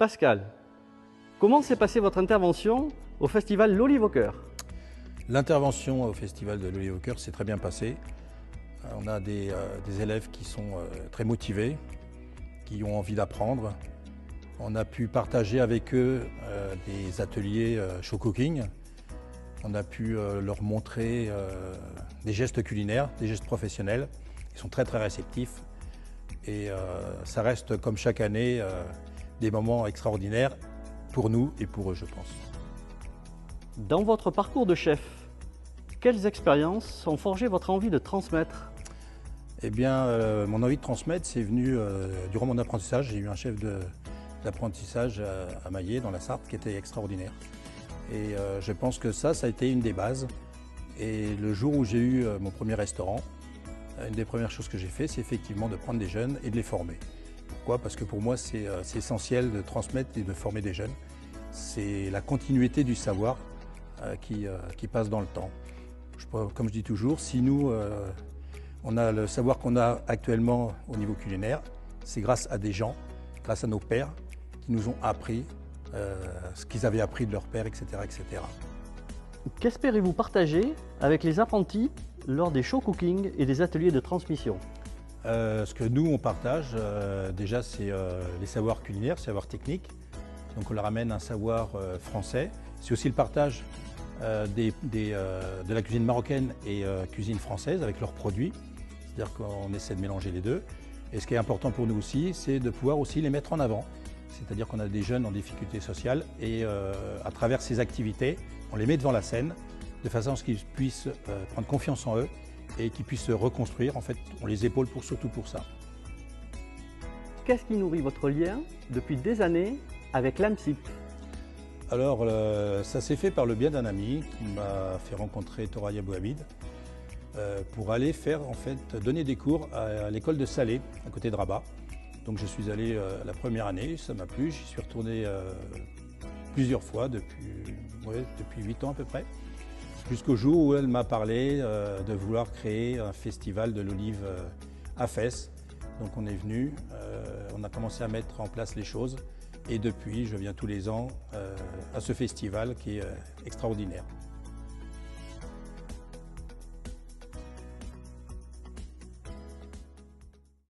Pascal, comment s'est passée votre intervention au festival L'Olive au cœur? L'intervention au festival de l'Olive au cœur s'est très bien passée. On a des élèves qui sont très motivés, qui ont envie d'apprendre. On a pu partager avec eux des ateliers show cooking. On a pu leur montrer des gestes culinaires, des gestes professionnels. Ils sont très réceptifs et ça reste comme chaque année des moments extraordinaires pour nous et pour eux, je pense. Dans votre parcours de chef, quelles expériences ont forgé votre envie de transmettre? Eh bien, mon envie de transmettre, c'est venu durant mon apprentissage. J'ai eu un chef d'apprentissage à Maillé, dans la Sarthe, qui était extraordinaire. Et je pense que ça a été une des bases. Et le jour où j'ai eu mon premier restaurant, une des premières choses que j'ai fait, c'est effectivement de prendre des jeunes et de les former. Pourquoi? Parce que pour moi, c'est essentiel de transmettre et de former des jeunes. C'est la continuité du savoir qui passe dans le temps. Comme je dis toujours, si nous, on a le savoir qu'on a actuellement au niveau culinaire, c'est grâce à des gens, grâce à nos pères, qui nous ont appris ce qu'ils avaient appris de leurs pères, etc. etc. Qu'espérez-vous partager avec les apprentis lors des show cooking et des ateliers de transmission? Ce que nous, on partage, déjà, c'est les savoirs culinaires, les savoirs techniques. Donc on leur amène un savoir français. C'est aussi le partage de la cuisine marocaine et cuisine française avec leurs produits. C'est-à-dire qu'on essaie de mélanger les deux. Et ce qui est important pour nous aussi, c'est de pouvoir aussi les mettre en avant. C'est-à-dire qu'on a des jeunes en difficulté sociale et à travers ces activités, on les met devant la scène de façon à ce qu'ils puissent prendre confiance en eux et qu'ils puissent se reconstruire. En fait, on les épaule surtout pour ça. Qu'est-ce qui nourrit votre lien depuis des années avec l'AMSIP? Alors, ça s'est fait par le biais d'un ami qui m'a fait rencontrer Toraya Bouhamid pour aller donner des cours à l'école de Salé, à côté de Rabat. Donc je suis allé la première année, ça m'a plu, j'y suis retourné plusieurs fois depuis 8 ans à peu près, jusqu'au jour où elle m'a parlé de vouloir créer un festival de l'olive à Fès. Donc on est venu, on a commencé à mettre en place les choses et depuis je viens tous les ans à ce festival qui est extraordinaire.